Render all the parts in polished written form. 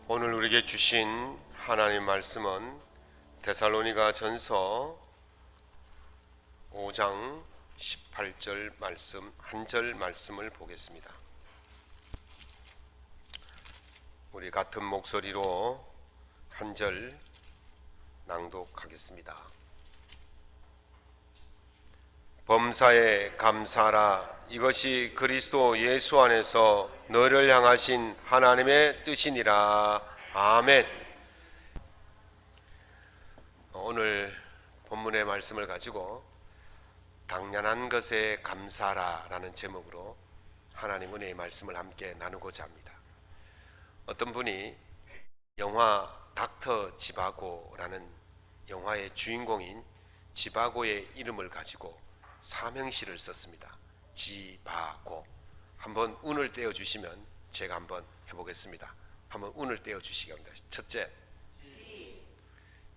오늘 우리에게 주신 하나님 말씀은 데살로니가 전서 5장 18절 말씀 한 절 말씀을 보겠습니다. 우리 같은 목소리로 한 절 낭독하겠습니다. 범사에 감사하라. 이것이 그리스도 예수 안에서 너를 향하신 하나님의 뜻이니라. 아멘. 오늘 본문의 말씀을 가지고 당연한 것에 감사하라 라는 제목으로 하나님 은혜의 말씀을 함께 나누고자 합니다. 어떤 분이 영화 닥터 지바고라는 영화의 주인공인 지바고의 이름을 가지고 사명시를 썼습니다. 지바고. 한번 운을 떼어주시면 제가 한번 해보겠습니다. 한번 운을 떼어주시기 바랍니다. 첫째,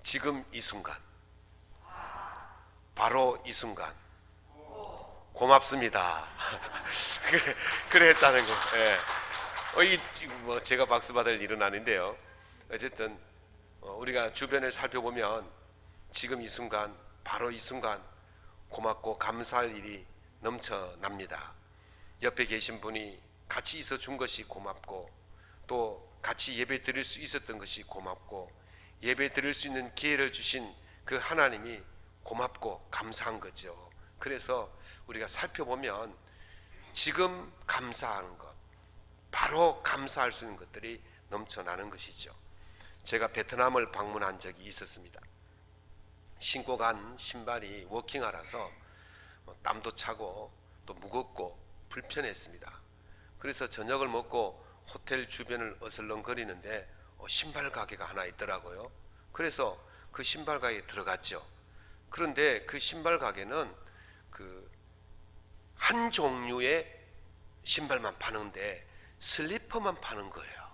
지금 이 순간, 바로 이 순간, 고맙습니다. 그래 했다는 거. 예. 제가 박수 받을 일은 아닌데요. 어쨌든 우리가 주변을 살펴보면 지금 이 순간, 바로 이 순간 고맙고 감사할 일이 넘쳐납니다. 옆에 계신 분이 같이 있어 준 것이 고맙고, 또 같이 예배 드릴 수 있었던 것이 고맙고, 예배 드릴 수 있는 기회를 주신 그 하나님이 고맙고 감사한 거죠. 그래서 우리가 살펴보면 지금 감사하는 것, 바로 감사할 수 있는 것들이 넘쳐나는 것이죠. 제가 베트남을 방문한 적이 있었습니다. 신고 간 신발이 워킹하라서 땀도 차고 또 무겁고 불편했습니다. 그래서 저녁을 먹고 호텔 주변을 어슬렁거리는데 신발 가게가 하나 있더라고요. 그래서 그 신발 가게에 들어갔죠. 그런데 그 신발 가게는 한 종류의 신발만 파는데 슬리퍼만 파는 거예요.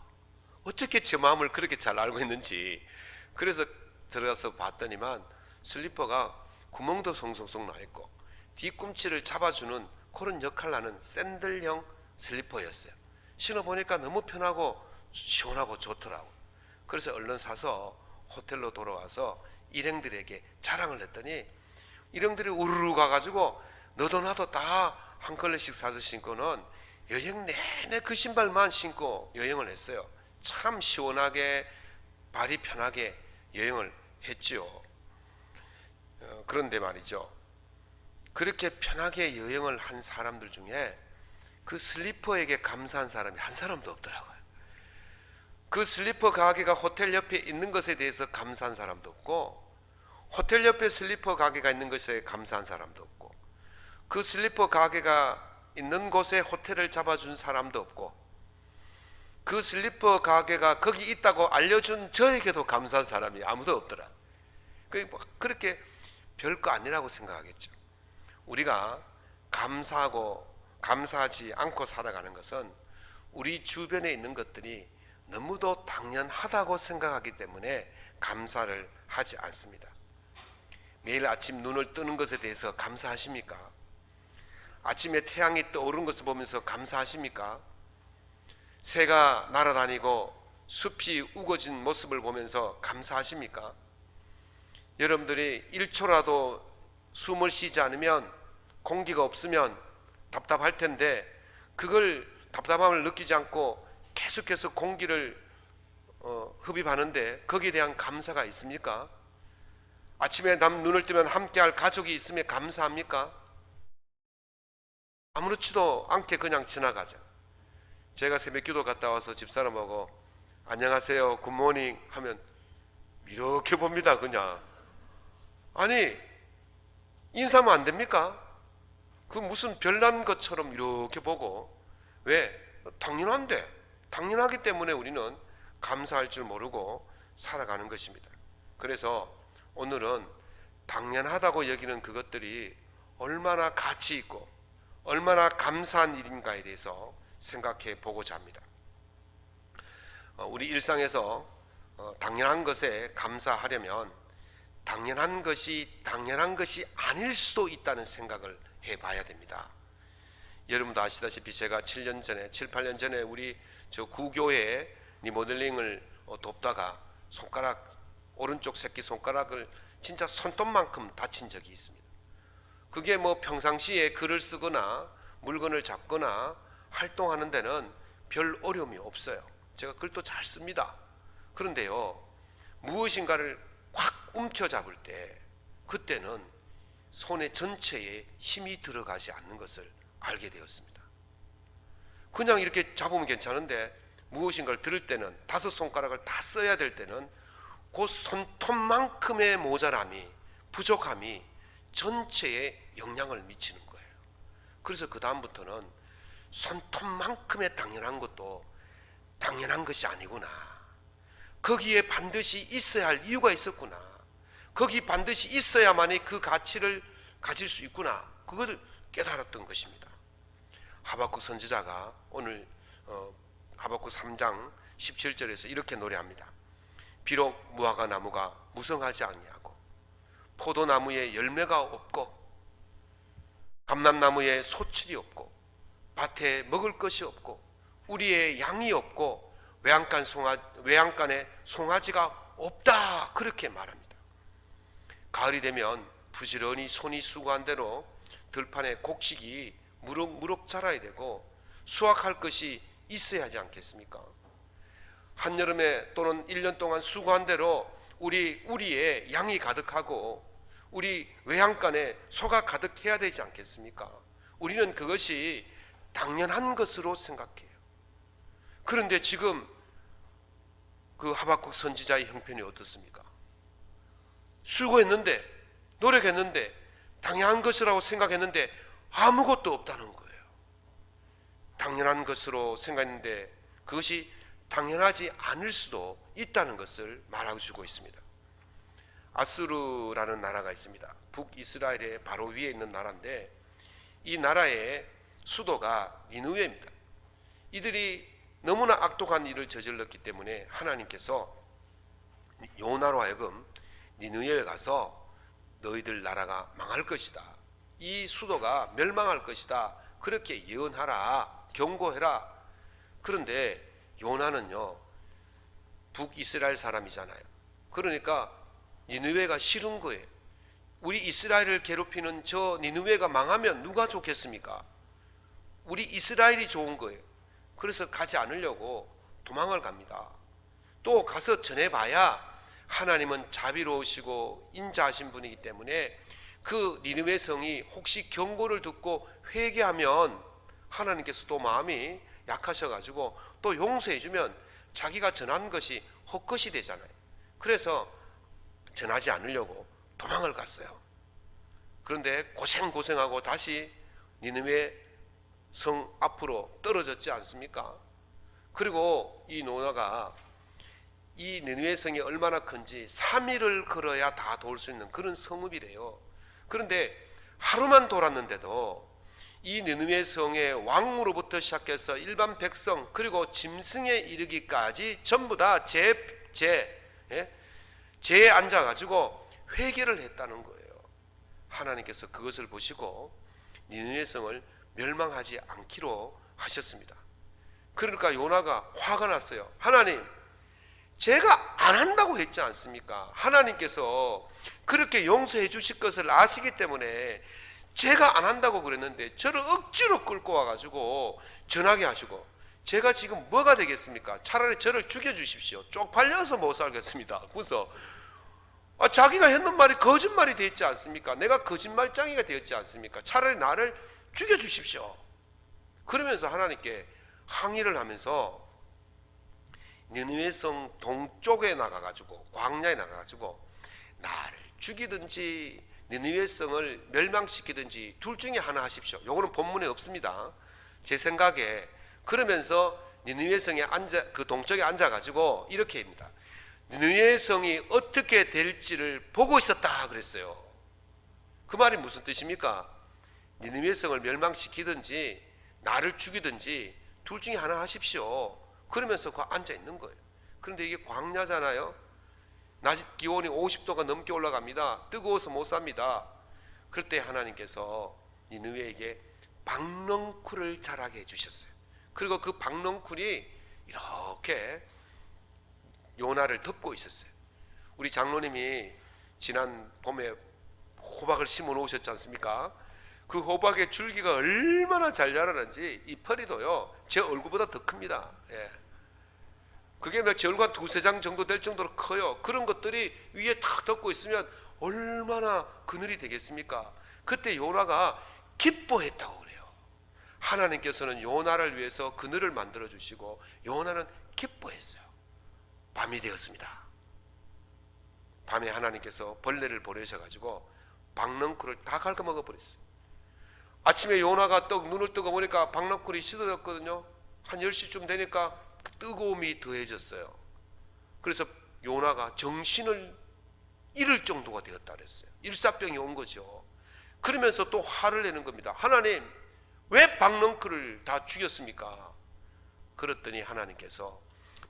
어떻게 제 마음을 그렇게 잘 알고 있는지. 그래서 들어가서 봤더니만 슬리퍼가 구멍도 송송송 나 있고 뒤꿈치를 잡아주는 그런 역할을 하는 샌들형 슬리퍼였어요. 신어보니까 너무 편하고 시원하고 좋더라고. 그래서 얼른 사서 호텔로 돌아와서 일행들에게 자랑을 했더니 일행들이 우르르 가가지고 너도 나도 다 한 컬레씩 사서 신고는 여행 내내 그 신발만 신고 여행을 했어요. 참 시원하게 발이 편하게 여행을 했죠. 그런데 말이죠, 그렇게 편하게 여행을 한 사람들 중에 그 슬리퍼에게 감사한 사람이 한 사람도 없더라고요. 그 슬리퍼 가게가 호텔 옆에 있는 것에 대해서 감사한 사람도 없고, 호텔 옆에 슬리퍼 가게가 있는 것에 감사한 사람도 없고, 그 슬리퍼 가게가 있는 곳에 호텔을 잡아준 사람도 없고, 그 슬리퍼 가게가 거기 있다고 알려준 저에게도 감사한 사람이 아무도 없더라. 그렇게 별거 아니라고 생각하겠죠. 우리가 감사하지 않고 살아가는 것은 우리 주변에 있는 것들이 너무도 당연하다고 생각하기 때문에 감사를 하지 않습니다. 매일 아침 눈을 뜨는 것에 대해서 감사하십니까? 아침에 태양이 떠오른 것을 보면서 감사하십니까? 새가 날아다니고 숲이 우거진 모습을 보면서 감사하십니까? 여러분들이 1초라도 숨을 쉬지 않으면, 공기가 없으면 답답할 텐데 그걸 답답함을 느끼지 않고 계속해서 공기를 흡입하는데 거기에 대한 감사가 있습니까? 아침에 눈을 뜨면 함께할 가족이 있으면 감사합니까? 아무렇지도 않게 그냥 지나가죠. 제가 새벽기도 갔다 와서 집사람하고 안녕하세요 굿모닝 하면 이렇게 봅니다. 그냥 아니 인사하면 안 됩니까? 그 무슨 별난 것처럼 이렇게 보고. 왜? 당연한데, 당연하기 때문에 우리는 감사할 줄 모르고 살아가는 것입니다. 그래서 오늘은 당연하다고 여기는 그것들이 얼마나 가치 있고 얼마나 감사한 일인가에 대해서 생각해 보고자 합니다. 우리 일상에서 당연한 것에 감사하려면 당연한 것이 아닐 수도 있다는 생각을 해봐야 됩니다. 여러분도 아시다시피 제가 7, 8년 전에 우리 저 구교회 리모델링을 돕다가 오른쪽 새끼 손가락을 진짜 손톱만큼 다친 적이 있습니다. 그게 뭐 평상시에 글을 쓰거나 물건을 잡거나 활동하는 데는 별 어려움이 없어요. 제가 글도 잘 씁니다. 그런데요, 무엇인가를 확 움켜잡을 때 그때는 손의 전체에 힘이 들어가지 않는 것을 알게 되었습니다. 그냥 이렇게 잡으면 괜찮은데 무엇인가를 들을 때는 5손가락을 다 써야 될 때는 그 손톱만큼의 모자람이, 부족함이 전체에 영향을 미치는 거예요. 그래서 그 다음부터는 손톱만큼의 당연한 것도 당연한 것이 아니구나, 거기에 반드시 있어야 할 이유가 있었구나, 거기 반드시 있어야만이 그 가치를 가질 수 있구나, 그것을 깨달았던 것입니다. 하박국 선지자가 오늘 하박국 3장 17절에서 이렇게 노래합니다. 비록 무화과 나무가 무성하지 아니하고 포도나무에 열매가 없고 감람나무에 소출이 없고 밭에 먹을 것이 없고 우리의 양이 없고 외양간에 송아지가 없다, 그렇게 말합니다. 가을이 되면 부지런히 손이 수고한 대로 들판에 곡식이 무럭무럭 자라야 되고 수확할 것이 있어야 하지 않겠습니까? 한여름에 또는 1년 동안 수고한 대로 우리의 양이 가득하고 우리 외양간에 소가 가득해야 되지 않겠습니까? 우리는 그것이 당연한 것으로 생각해요. 그런데 지금 그 하박국 선지자의 형편이 어떻습니까? 수고했는데, 노력했는데, 당연한 것이라고 생각했는데 아무것도 없다는 거예요. 당연한 것으로 생각했는데 그것이 당연하지 않을 수도 있다는 것을 말해주고 있습니다. 아수르라는 나라가 있습니다. 북이스라엘의 바로 위에 있는 나라인데 이 나라의 수도가 니느웨입니다. 이들이 너무나 악독한 일을 저질렀기 때문에 하나님께서 요나로 하여금 니느웨에 가서 너희들 나라가 망할 것이다, 이 수도가 멸망할 것이다, 그렇게 예언하라, 경고해라. 그런데 요나는요 북이스라엘 사람이잖아요. 그러니까 니느웨가 싫은 거예요. 우리 이스라엘을 괴롭히는 저 니느웨가 망하면 누가 좋겠습니까? 우리 이스라엘이 좋은 거예요. 그래서 가지 않으려고 도망을 갑니다. 또 가서 전해봐야 하나님은 자비로우시고 인자하신 분이기 때문에 그 니느웨 성이 혹시 경고를 듣고 회개하면 하나님께서 또 마음이 약하셔가지고 또 용서해주면 자기가 전한 것이 헛것이 되잖아요. 그래서 전하지 않으려고 도망을 갔어요. 그런데 고생하고 다시 니느웨 성 앞으로 떨어졌지 않습니까? 그리고 이 노아가 이 니느웨 성이 얼마나 큰지 3일을 걸어야 다 도울 수 있는 그런 성읍이래요. 그런데 하루만 돌았는데도 이 니느웨 성의 왕으로부터 시작해서 일반 백성 그리고 짐승에 이르기까지 전부 다 제에 앉아가지고 회개를 했다는 거예요. 하나님께서 그것을 보시고 니느웨 성을 멸망하지 않기로 하셨습니다. 그러니까 요나가 화가 났어요. 하나님, 제가 안 한다고 했지 않습니까? 하나님께서 그렇게 용서해 주실 것을 아시기 때문에 제가 안 한다고 그랬는데 저를 억지로 끌고 와가지고 전하게 하시고 제가 지금 뭐가 되겠습니까? 차라리 저를 죽여주십시오. 쪽팔려서 못 살겠습니다. 그래서 자기가 했는 말이 거짓말이 되었지 않습니까? 내가 거짓말장이가 되었지 않습니까? 차라리 나를 죽여주십시오. 그러면서 하나님께 항의를 하면서 니느웨 성 동쪽에 나가가지고 광야에 나가가지고 나를 죽이든지 니느웨 성을 멸망시키든지 둘 중에 하나 하십시오. 요거는 본문에 없습니다. 제 생각에. 그러면서 니느웨 성에 그 동쪽에 앉아가지고 이렇게 합니다. 니느웨 성이 어떻게 될지를 보고 있었다 그랬어요. 그 말이 무슨 뜻입니까? 니느웨 성을 멸망시키든지 나를 죽이든지 둘 중에 하나 하십시오. 그러면서 그 앉아 있는 거예요. 그런데 이게 광야잖아요. 낮 기온이 50도가 넘게 올라갑니다. 뜨거워서 못 삽니다. 그럴 때 하나님께서 니느웨에게 박넝쿨을 자라게 해주셨어요. 그리고 그 박넝쿨이 이렇게 요나를 덮고 있었어요. 우리 장로님이 지난 봄에 호박을 심어 놓으셨지 않습니까? 그 호박의 줄기가 얼마나 잘 자라는지 이 퍼리도요 제 얼굴보다 더 큽니다. 예. 그게 제 얼굴 한 두세 장 정도 될 정도로 커요. 그런 것들이 위에 탁 덮고 있으면 얼마나 그늘이 되겠습니까? 그때 요나가 기뻐했다고 그래요. 하나님께서는 요나를 위해서 그늘을 만들어 주시고 요나는 기뻐했어요. 밤이 되었습니다. 밤에 하나님께서 벌레를 보내셔가지고 박넝쿨을 다 갉아먹어 버렸어요. 아침에 요나가 눈을 뜨고 보니까 박넝쿨이 시들었거든요. 한 10시쯤 되니까 뜨거움이 더해졌어요. 그래서 요나가 정신을 잃을 정도가 되었다 그랬어요. 일사병이 온 거죠. 그러면서 또 화를 내는 겁니다. 하나님, 왜 박넝쿨을 다 죽였습니까? 그랬더니 하나님께서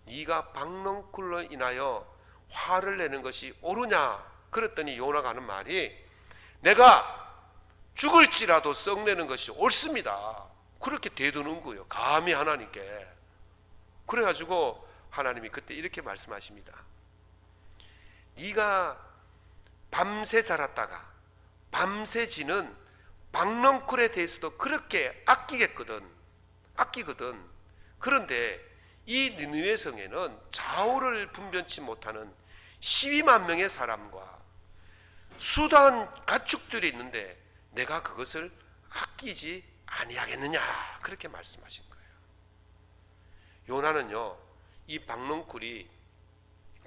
네가 박넝쿨로 인하여 화를 내는 것이 옳으냐? 그랬더니 요나가 하는 말이 내가 죽을지라도 썩내는 것이 옳습니다. 그렇게 대드는 거예요. 감히 하나님께. 그래가지고 하나님이 그때 이렇게 말씀하십니다. 네가 밤새 자랐다가 밤새 지는 박넝쿨에 대해서도 그렇게 아끼거든. 그런데 이 니느웨 성에는 좌우를 분변치 못하는 12만 명의 사람과 수단 가축들이 있는데 내가 그것을 아끼지 아니하겠느냐, 그렇게 말씀하신 거예요. 요나는요 이 박넝쿨이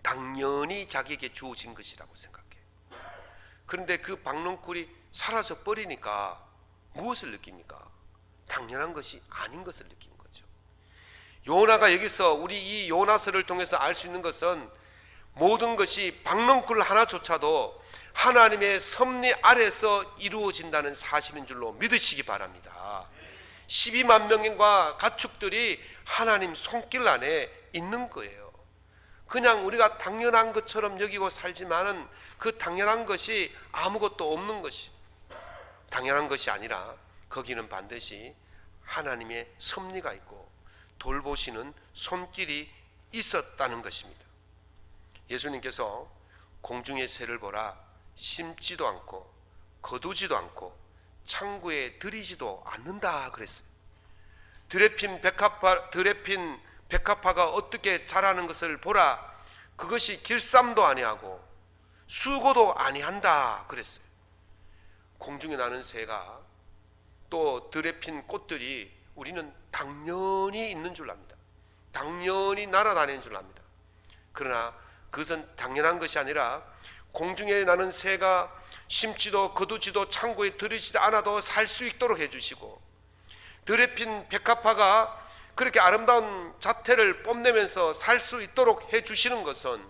당연히 자기에게 주어진 것이라고 생각해요. 그런데 그 박넝쿨이 사라져 버리니까 무엇을 느낍니까? 당연한 것이 아닌 것을 느낀 거죠. 요나가 여기서 우리 이 요나서를 통해서 알 수 있는 것은 모든 것이 박넝쿨 하나조차도 하나님의 섭리 아래서 이루어진다는 사실인 줄로 믿으시기 바랍니다. 12만 명과 가축들이 하나님 손길 안에 있는 거예요. 그냥 우리가 당연한 것처럼 여기고 살지만은 그 당연한 것이 아무것도 없는 것이 당연한 것이 아니라 거기는 반드시 하나님의 섭리가 있고 돌보시는 손길이 있었다는 것입니다. 예수님께서 공중의 새를 보라, 심지도 않고 거두지도 않고 창고에 들이지도 않는다 그랬어요. 드레핀 백합화가 어떻게 자라는 것을 보라, 그것이 길쌈도 아니하고 수고도 아니한다 그랬어요. 공중에 나는 새가 또 드레핀 꽃들이 우리는 당연히 있는 줄 압니다. 당연히 날아다니는 줄 압니다. 그러나 그것은 당연한 것이 아니라 공중에 나는 새가 심지도 거두지도 창고에 들이지도 않아도 살 수 있도록 해주시고, 드레핀 백합화가 그렇게 아름다운 자태를 뽐내면서 살 수 있도록 해주시는 것은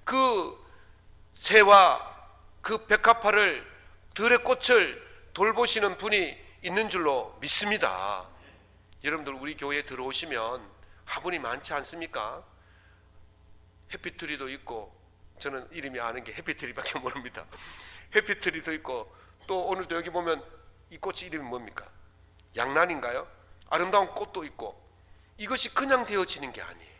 그 새와 그 백합화를 들의 꽃을 돌보시는 분이 있는 줄로 믿습니다. 여러분들 우리 교회에 들어오시면 화분이 많지 않습니까? 해피트리도 있고, 저는 이름이 아는 게 해피트리밖에 모릅니다. 해피트리도 있고, 또 오늘도 여기 보면 이 꽃이 이름이 뭡니까? 양란인가요? 아름다운 꽃도 있고, 이것이 그냥 되어지는 게 아니에요.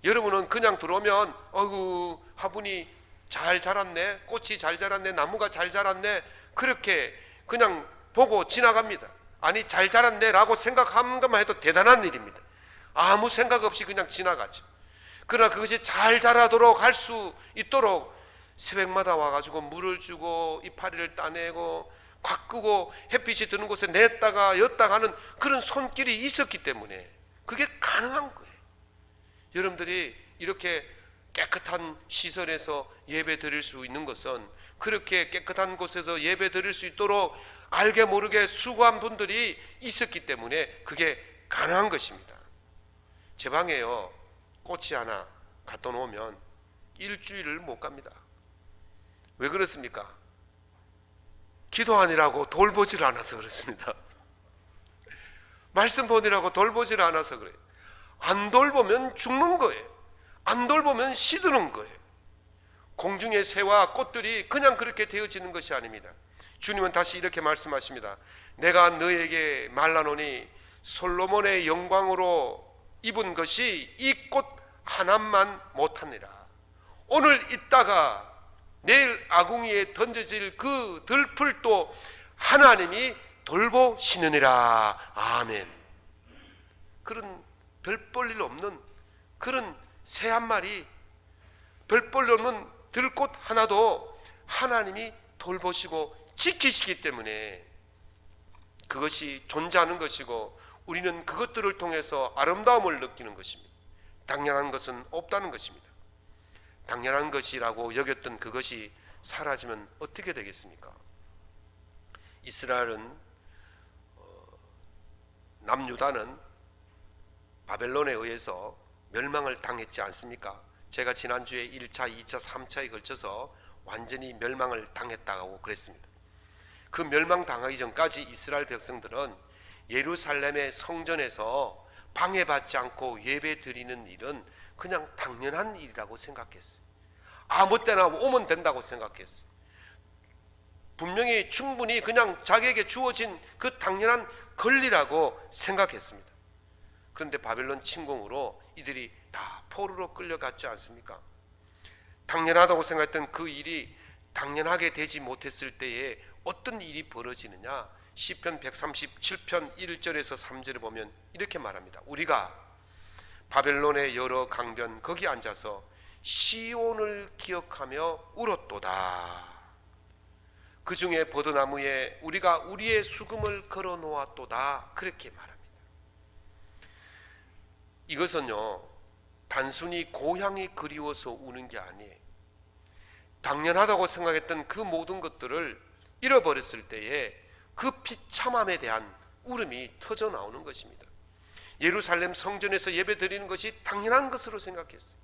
여러분은 그냥 들어오면 어이구 화분이 잘 자랐네, 꽃이 잘 자랐네, 나무가 잘 자랐네, 그렇게 그냥 보고 지나갑니다. 아니 잘 자랐네 라고 생각하는 것만 해도 대단한 일입니다. 아무 생각 없이 그냥 지나가죠. 그러나 그것이 잘 자라도록 할 수 있도록 새벽마다 와가지고 물을 주고 이파리를 따내고 가꾸고 햇빛이 드는 곳에 냈다가 였다가 하는 그런 손길이 있었기 때문에 그게 가능한 거예요. 여러분들이 이렇게 깨끗한 시설에서 예배 드릴 수 있는 것은 그렇게 깨끗한 곳에서 예배 드릴 수 있도록 알게 모르게 수고한 분들이 있었기 때문에 그게 가능한 것입니다. 제 방에요 꽃이 하나 갖다 놓으면 일주일을 못 갑니다. 왜 그렇습니까? 기도하느라고 돌보질 않아서 그렇습니다. 말씀 보느라고 돌보질 않아서 그래요. 안 돌보면 죽는 거예요. 안 돌보면 시드는 거예요. 공중의 새와 꽃들이 그냥 그렇게 되어지는 것이 아닙니다. 주님은 다시 이렇게 말씀하십니다. 내가 너에게 말하노니 솔로몬의 영광으로 입은 것이 이 꽃 하나만 못하니라. 오늘 있다가 내일 아궁이에 던져질 그 들풀도 하나님이 돌보시느니라. 아멘. 그런 별 볼 일 없는 그런 새 한 마리, 별 볼 일 없는 들꽃 하나도 하나님이 돌보시고 지키시기 때문에 그것이 존재하는 것이고 우리는 그것들을 통해서 아름다움을 느끼는 것입니다. 당연한 것은 없다는 것입니다. 당연한 것이라고 여겼던 그것이 사라지면 어떻게 되겠습니까? 이스라엘은 남유다는 바벨론에 의해서 멸망을 당했지 않습니까? 제가 지난주에 1차, 2차, 3차에 걸쳐서 완전히 멸망을 당했다고 그랬습니다. 그 멸망당하기 전까지 이스라엘 백성들은 예루살렘의 성전에서 방해받지 않고 예배 드리는 일은 그냥 당연한 일이라고 생각했어요. 아무 때나 오면 된다고 생각했어요. 분명히 충분히 그냥 자기에게 주어진 그 당연한 권리라고 생각했습니다. 그런데 바벨론 침공으로 이들이 다 포로로 끌려갔지 않습니까? 당연하다고 생각했던 그 일이 당연하게 되지 못했을 때에 어떤 일이 벌어지느냐? 시편 137편 1절에서 3절에 보면 이렇게 말합니다. 우리가 바벨론의 여러 강변 거기 앉아서 시온을 기억하며 울었도다. 그 중에 버드나무에 우리가 우리의 수금을 걸어 놓았도다. 그렇게 말합니다. 이것은요, 단순히 고향이 그리워서 우는 게 아니에요. 당연하다고 생각했던 그 모든 것들을 잃어버렸을 때에 그 비참함에 대한 울음이 터져 나오는 것입니다. 예루살렘 성전에서 예배드리는 것이 당연한 것으로 생각했어요.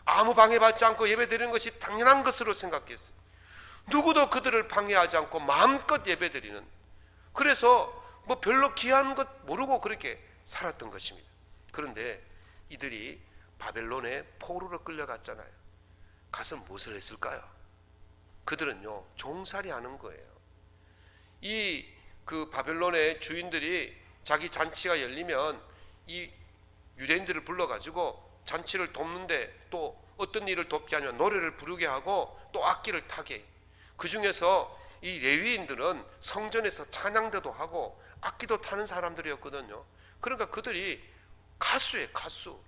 아무 방해받지 않고 예배드리는 것이 당연한 것으로 생각했어요. 누구도 그들을 방해하지 않고 마음껏 예배드리는, 그래서 뭐 별로 귀한 것 모르고 그렇게 살았던 것입니다. 그런데 이들이 바벨론에 포로로 끌려갔잖아요. 가서 무엇을 했을까요? 그들은요, 종살이 하는 거예요. 그 바벨론의 주인들이 자기 잔치가 열리면 이 유대인들을 불러가지고 잔치를 돕는데 또 어떤 일을 돕게 하냐면 노래를 부르게 하고 또 악기를 타게 해요. 그 중에서 이 레위인들은 성전에서 찬양대도 하고 악기도 타는 사람들이었거든요. 그러니까 그들이 가수예요, 가수.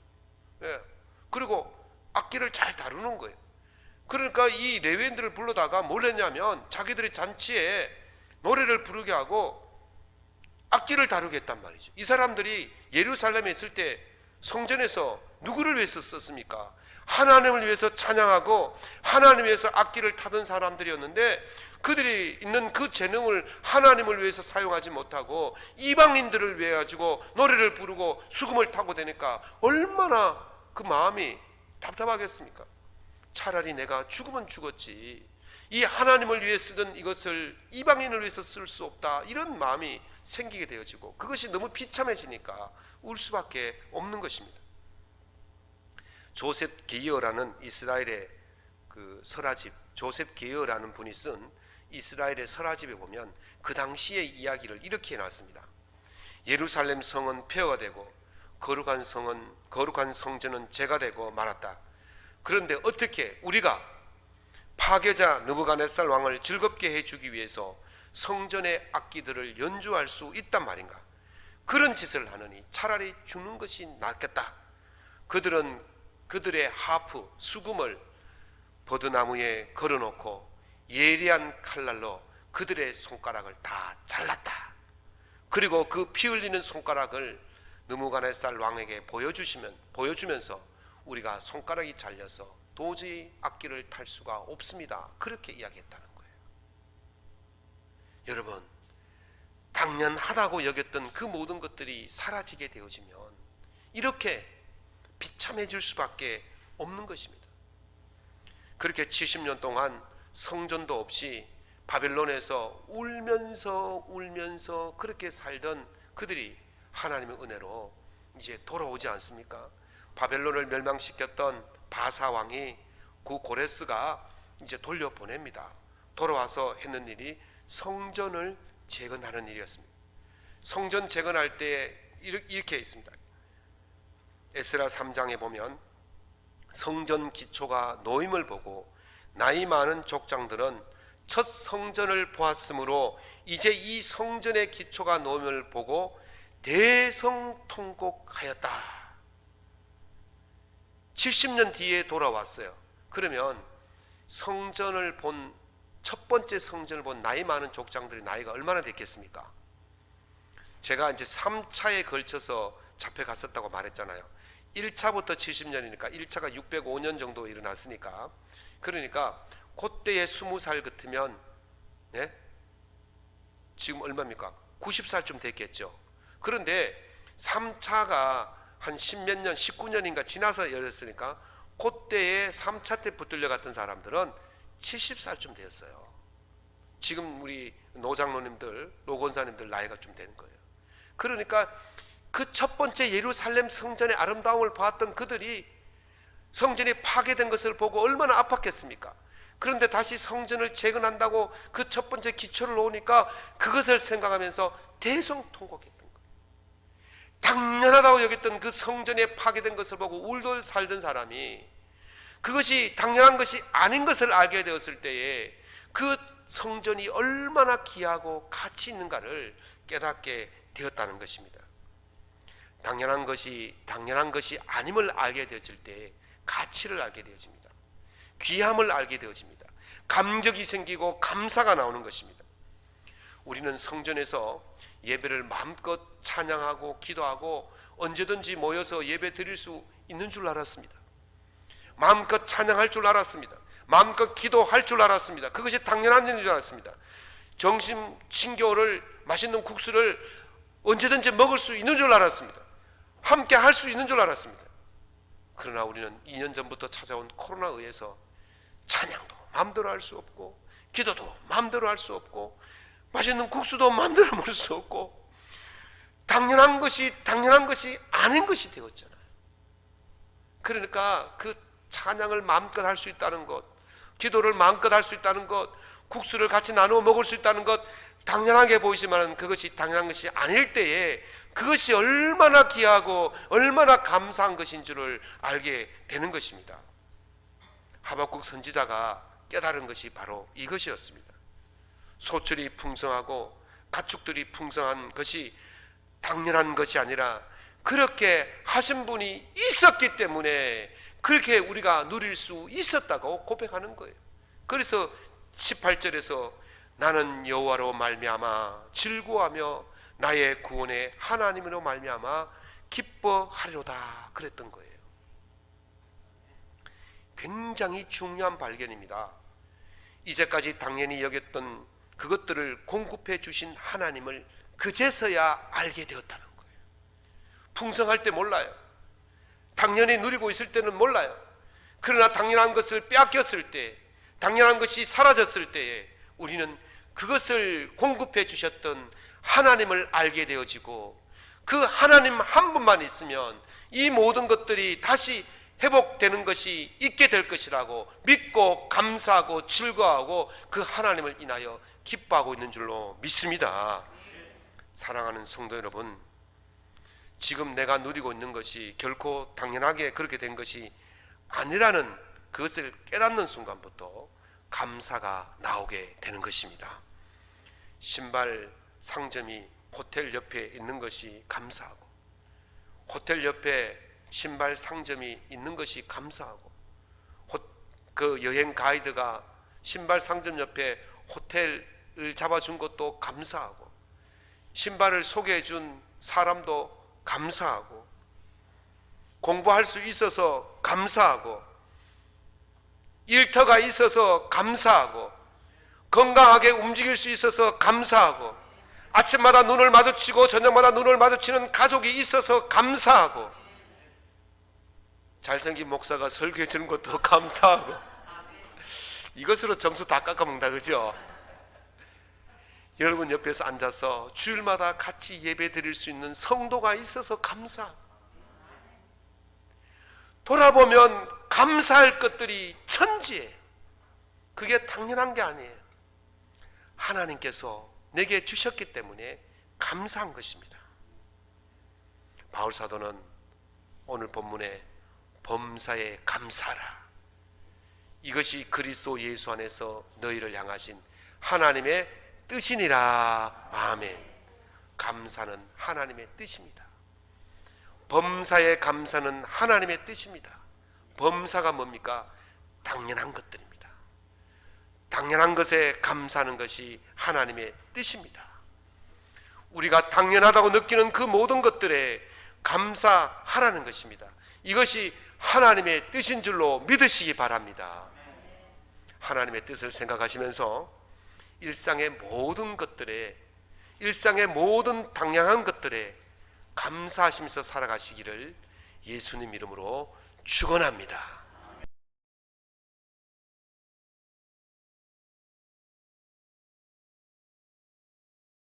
예. 그리고 악기를 잘 다루는 거예요. 그러니까 이 레위인들을 불러다가 뭘 했냐면 자기들의 잔치에 노래를 부르게 하고 악기를 다루게 했단 말이죠. 이 사람들이 예루살렘에 있을 때 성전에서 누구를 위해서 썼습니까? 하나님을 위해서 찬양하고 하나님을 위해서 악기를 타던 사람들이었는데 그들이 있는 그 재능을 하나님을 위해서 사용하지 못하고 이방인들을 위해 가지고 노래를 부르고 수금을 타고 되니까 얼마나 그 마음이 답답하겠습니까? 차라리 내가 죽으면 죽었지, 이 하나님을 위해 쓰던 이것을 이방인을 위해서 쓸 수 없다, 이런 마음이 생기게 되어지고 그것이 너무 비참해지니까 울 수밖에 없는 것입니다. 조셉 게이어라는 이스라엘의 그 설화집, 조셉 게이어라는 분이 쓴 이스라엘의 설화집에 보면 그 당시의 이야기를 이렇게 해놨습니다. 예루살렘 성은 폐허가 되고 거룩한 성전은 재가 되고 말았다. 그런데 어떻게 우리가 파괴자 느부갓네살 왕을 즐겁게 해주기 위해서 성전의 악기들을 연주할 수 있단 말인가? 그런 짓을 하느니 차라리 죽는 것이 낫겠다. 그들은 그들의 하프, 수금을 버드나무에 걸어놓고 예리한 칼날로 그들의 손가락을 다 잘랐다. 그리고 그 피 흘리는 손가락을 느부갓네살 왕에게 보여주면서 우리가 손가락이 잘려서 도저히 악기를 탈 수가 없습니다. 그렇게 이야기했다는 거예요. 여러분, 당연하다고 여겼던 그 모든 것들이 사라지게 되어지면 이렇게 비참해질 수밖에 없는 것입니다. 그렇게 70년 동안 성전도 없이 바벨론에서 울면서 그렇게 살던 그들이 하나님의 은혜로 이제 돌아오지 않습니까? 바벨론을 멸망시켰던 바사 왕이 그 고레스가 이제 돌려보냅니다. 돌아와서 했는 일이 성전을 재건하는 일이었습니다. 성전 재건할 때 이렇게 있습니다. 에스라 3장에 보면 성전 기초가 놓임을 보고 나이 많은 족장들은 첫 성전을 보았으므로 이제 이 성전의 기초가 놓임을 보고 대성통곡하였다. 70년 뒤에 돌아왔어요. 그러면 성전을 본 첫 번째 성전을 본 나이 많은 족장들의 나이가 얼마나 됐겠습니까? 제가 이제 3차에 걸쳐서 잡혀갔었다고 말했잖아요. 1차부터 70년이니까 1차가 605년 정도 일어났으니까, 그러니까 그때의 20살 같으면 지금 얼마입니까? 90살쯤 됐겠죠. 그런데 3차가 한 10몇 년, 19년인가 지나서 열렸으니까 그때의 3차 때 붙들려 갔던 사람들은 70살쯤 되었어요. 지금 우리 노장로님들, 노권사님들 나이가 좀 되는 거예요. 그러니까 그 첫 번째 예루살렘 성전의 아름다움을 봤던 그들이 성전이 파괴된 것을 보고 얼마나 아팠겠습니까? 그런데 다시 성전을 재건한다고 그 첫 번째 기초를 놓으니까 그것을 생각하면서 대성통곡했던 거예요. 당연하다고 여겼던 그 성전에 파괴된 것을 보고 울돌 살던 사람이 그것이 당연한 것이 아닌 것을 알게 되었을 때에 그 성전이 얼마나 귀하고 가치 있는가를 깨닫게 되었다는 것입니다. 당연한 것이 아님을 알게 되었을 때 가치를 알게 되어집니다. 귀함을 알게 되어집니다. 감격이 생기고 감사가 나오는 것입니다. 우리는 성전에서 예배를 마음껏 찬양하고 기도하고 언제든지 모여서 예배 드릴 수 있는 줄 알았습니다. 마음껏 찬양할 줄 알았습니다. 마음껏 기도할 줄 알았습니다. 그것이 당연한 일인 줄 알았습니다. 점심 친교를, 맛있는 국수를 언제든지 먹을 수 있는 줄 알았습니다. 함께 할 수 있는 줄 알았습니다. 그러나 우리는 2년 전부터 찾아온 코로나에 의해서 찬양도 마음대로 할 수 없고, 기도도 마음대로 할 수 없고, 맛있는 국수도 마음대로 먹을 수 없고, 당연한 것이 아닌 것이 되었잖아요. 그러니까 그 찬양을 마음껏 할 수 있다는 것, 기도를 마음껏 할 수 있다는 것, 국수를 같이 나누어 먹을 수 있다는 것, 당연하게 보이지만 그것이 당연한 것이 아닐 때에 그것이 얼마나 귀하고 얼마나 감사한 것인 줄을 알게 되는 것입니다. 하박국 선지자가 깨달은 것이 바로 이것이었습니다. 소출이 풍성하고 가축들이 풍성한 것이 당연한 것이 아니라 그렇게 하신 분이 있었기 때문에 그렇게 우리가 누릴 수 있었다고 고백하는 거예요. 그래서 18절에서 나는 여호와로 말미암아 즐거워하며 나의 구원의 하나님으로 말미암아 기뻐하리로다 그랬던 거예요. 굉장히 중요한 발견입니다. 이제까지 당연히 여겼던 그것들을 공급해 주신 하나님을 그제서야 알게 되었다는 거예요. 풍성할 때 몰라요. 당연히 누리고 있을 때는 몰라요. 그러나 당연한 것을 빼앗겼을 때, 당연한 것이 사라졌을 때에 우리는 그것을 공급해 주셨던 하나님을 알게 되어지고, 그 하나님 한 분만 있으면 이 모든 것들이 다시 회복되는 것이 있게 될 것이라고 믿고 감사하고 즐거워하고 그 하나님을 인하여 기뻐하고 있는 줄로 믿습니다. 사랑하는 성도 여러분, 지금 내가 누리고 있는 것이 결코 당연하게 그렇게 된 것이 아니라는 그것을 깨닫는 순간부터 감사가 나오게 되는 것입니다. 신발 상점이 호텔 옆에 있는 것이 감사하고, 호텔 옆에 신발 상점이 있는 것이 감사하고, 그 여행 가이드가 신발 상점 옆에 호텔을 잡아준 것도 감사하고, 신발을 소개해 준 사람도 감사하고, 공부할 수 있어서 감사하고, 일터가 있어서 감사하고, 건강하게 움직일 수 있어서 감사하고, 아침마다 눈을 마주치고 저녁마다 눈을 마주치는 가족이 있어서 감사하고, 잘생긴 목사가 설교해 주는 것도 감사하고, 이것으로 점수 다 깎아먹는다, 그죠? 여러분 옆에서 앉아서 주일마다 같이 예배 드릴 수 있는 성도가 있어서 감사하고, 돌아보면 감사할 것들이 천지예요. 그게 당연한 게 아니에요. 하나님께서 내게 주셨기 때문에 감사한 것입니다. 바울 사도는 오늘 본문에 범사에 감사하라. 이것이 그리스도 예수 안에서 너희를 향하신 하나님의 뜻이니라. 아멘. 감사는 하나님의 뜻입니다. 범사에 감사는 하나님의 뜻입니다. 범사가 뭡니까? 당연한 것들입니다. 당연한 것에 감사하는 것이 하나님의 뜻입니다. 우리가 당연하다고 느끼는 그 모든 것들에 감사하라는 것입니다. 이것이 하나님의 뜻인 줄로 믿으시기 바랍니다. 하나님의 뜻을 생각하시면서 일상의 모든 것들에, 일상의 모든 당연한 것들에 감사하시면서 살아가시기를 예수님 이름으로 축원합니다.